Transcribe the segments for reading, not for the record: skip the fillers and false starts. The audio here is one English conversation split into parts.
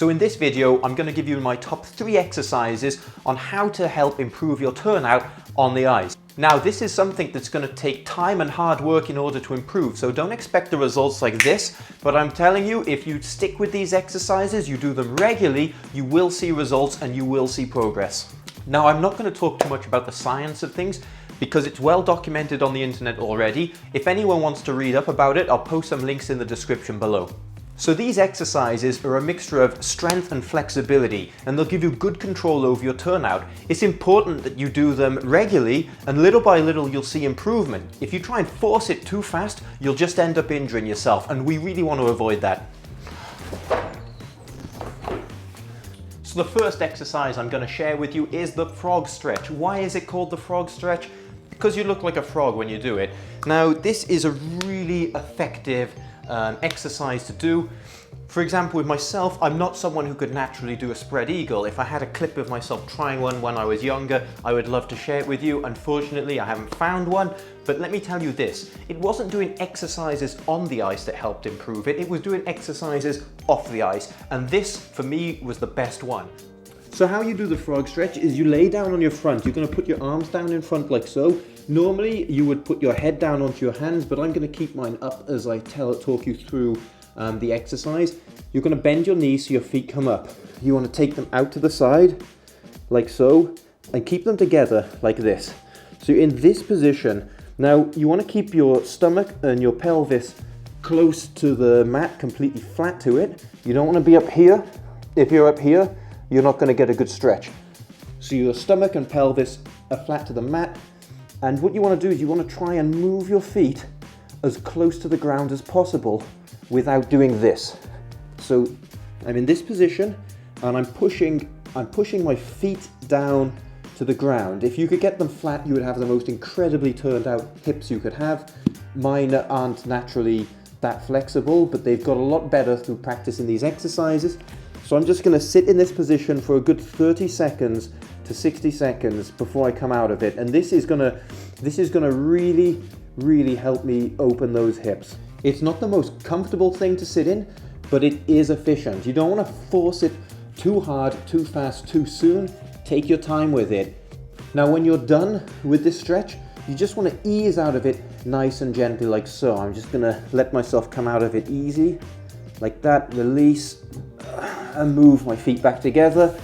So in this video, I'm going to give you my top 3 exercises on how to help improve your turnout on the ice. Now, this is something that's going to take time and hard work in order to improve, so don't expect the results like this, but I'm telling you, if you stick with these exercises, you do them regularly, you will see results and you will see progress. Now, I'm not going to talk too much about the science of things because it's well documented on the internet already. If anyone wants to read up about it, I'll post some links in the description below. So these exercises are a mixture of strength and flexibility, and they'll give you good control over your turnout. It's important that you do them regularly, and little by little you'll see improvement. If you try and force it too fast, you'll just end up injuring yourself, and we really want to avoid that. So the first exercise I'm going to share with you is the frog stretch. Why is it called the frog stretch? Because you look like a frog when you do it. Now, this is a really effective exercise to do. For example, with myself, I'm not someone who could naturally do a spread eagle. If I had a clip of myself trying one when I was younger, I would love to share it with you. Unfortunately, I haven't found one, but let me tell you this. It wasn't doing exercises on the ice that helped improve it. It was doing exercises off the ice, and this, for me, was the best one. So how you do the frog stretch is you lay down on your front. You're going to put your arms down in front like so. Normally you would put your head down onto your hands, but I'm going to keep mine up as I talk you through the exercise. You're going to bend your knees so your feet come up. You want to take them out to the side like so and keep them together like this. So you're in this position. Now you want to keep your stomach and your pelvis close to the mat, completely flat to it. You don't want to be up here. If you're up here, you're not going to get a good stretch. So your stomach and pelvis are flat to the mat. And what you want to do is you want to try and move your feet as close to the ground as possible without doing this. So I'm in this position and I'm pushing my feet down to the ground. If you could get them flat, you would have the most incredibly turned out hips you could have. Mine aren't naturally that flexible, but they've got a lot better through practicing these exercises. So I'm just going to sit in this position for a good 30 seconds to 60 seconds before I come out of it, and this is gonna really help me open those hips. It's not the most comfortable thing to sit in, but it is efficient. You don't want to force it too hard, too fast, too soon. Take your time with it. Now when you're done with this stretch, you just want to ease out of it nice and gently like so. I'm just gonna let myself come out of it easy like that, release and move my feet back together,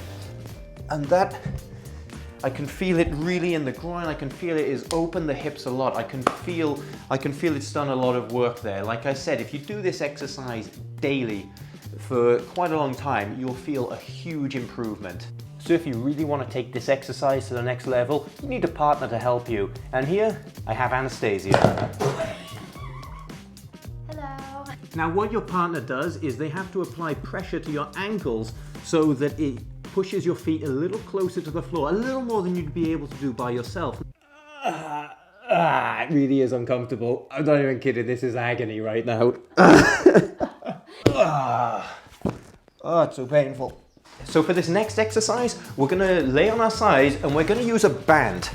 and that I can feel it really in the groin. I can feel it is open the hips a lot. I can feel it's done a lot of work there. Like I said, if you do this exercise daily for quite a long time, you'll feel a huge improvement. So if you really want to take this exercise to the next level, you need a partner to help you. And here I have Anastasia. Hello. Now what your partner does is they have to apply pressure to your ankles so that it pushes your feet a little closer to the floor, a little more than you'd be able to do by yourself. It really is uncomfortable. I'm not even kidding, this is agony right now. It's so painful. So for this next exercise, we're gonna lay on our side and we're gonna use a band,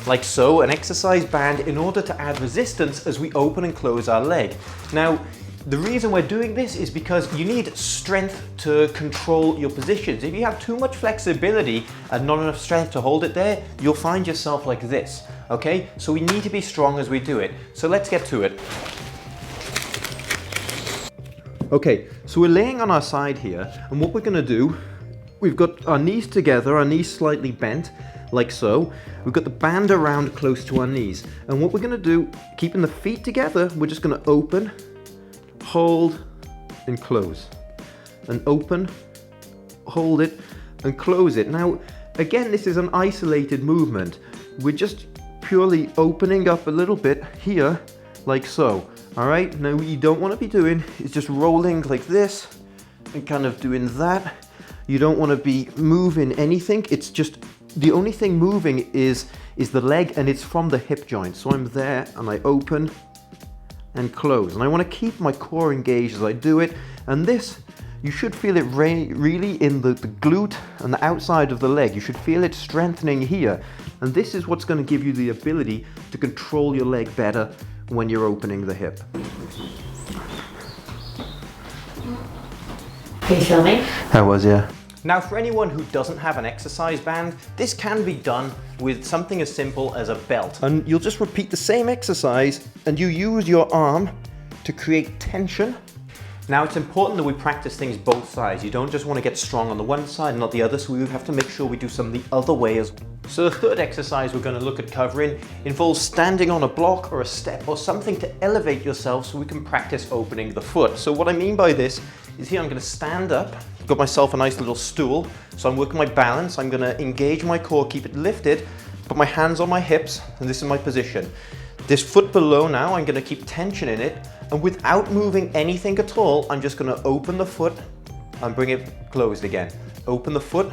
like so, an exercise band, in order to add resistance as we open and close our leg. Now, the reason we're doing this is because you need strength to control your positions. If you have too much flexibility and not enough strength to hold it there, you'll find yourself like this, okay? So we need to be strong as we do it. So let's get to it. Okay, so we're laying on our side here, and what we're gonna do, we've got our knees together, our knees slightly bent, like so. We've got the band around close to our knees. And what we're gonna do, keeping the feet together, we're just gonna open, hold and close, and open, hold it and close it. Now again, this is an isolated movement. We're just purely opening up a little bit here like so. All right, now what you don't want to be doing is just rolling like this and kind of doing that. You don't want to be moving anything. It's just the only thing moving is the leg, and it's from the hip joint. So I'm there and I open and close, and I want to keep my core engaged as I do it. And this, you should feel it really in the glute and the outside of the leg. You should feel it strengthening here, and this is what's going to give you the ability to control your leg better when you're opening the hip. Are you filming? I was, yeah. Now, for anyone who doesn't have an exercise band, this can be done with something as simple as a belt. And you'll just repeat the same exercise and you use your arm to create tension. Now, it's important that we practice things both sides. You don't just want to get strong on the one side and not the other, so we have to make sure we do some the other way as well. So the third exercise we're going to look at covering involves standing on a block or a step or something to elevate yourself so we can practice opening the foot. So what I mean by this is here I'm going to stand up, got myself a nice little stool, so I'm working my balance, I'm going to engage my core, keep it lifted, put my hands on my hips, and this is my position. This foot below now, I'm going to keep tension in it, and without moving anything at all, I'm just going to open the foot and bring it closed again. Open the foot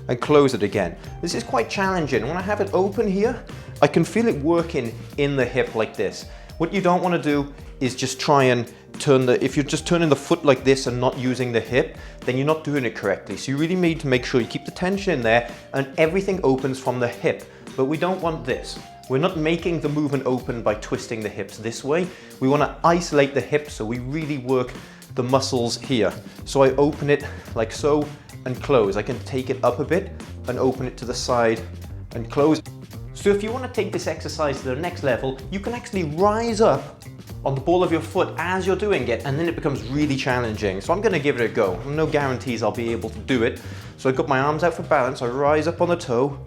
and close it again. This is quite challenging. When I have it open here, I can feel it working in the hip like this. What you don't want to do is just try and turn if you're just turning the foot like this and not using the hip, then you're not doing it correctly. So you really need to make sure you keep the tension in there and everything opens from the hip. But we don't want this. We're not making the movement open by twisting the hips this way. We want to isolate the hips so we really work the muscles here. So I open it like so and close. I can take it up a bit and open it to the side and close. So if you want to take this exercise to the next level, you can actually rise up on the ball of your foot as you're doing it, and then it becomes really challenging. So I'm going to give it a go. No guarantees I'll be able to do it. So I've got my arms out for balance, I rise up on the toe.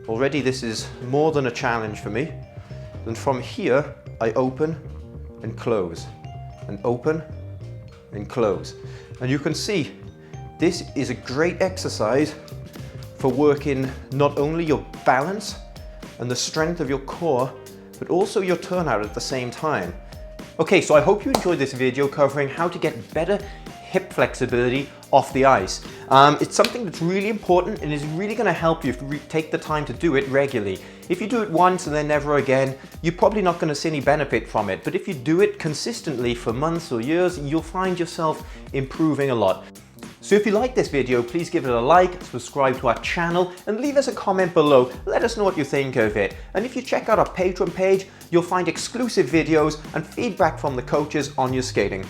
Already this is more than a challenge for me. Then from here, I open and close, and open and close. And you can see, this is a great exercise for working not only your balance and the strength of your core, but also your turnout at the same time. Okay, so I hope you enjoyed this video covering how to get better hip flexibility off the ice. It's something that's really important and is really going to help you if you take the time to do it regularly. If you do it once and then never again, you're probably not going to see any benefit from it. But if you do it consistently for months or years, you'll find yourself improving a lot. So if you like this video, please give it a like, subscribe to our channel, and leave us a comment below. Let us know what you think of it. And if you check out our Patreon page, you'll find exclusive videos and feedback from the coaches on your skating.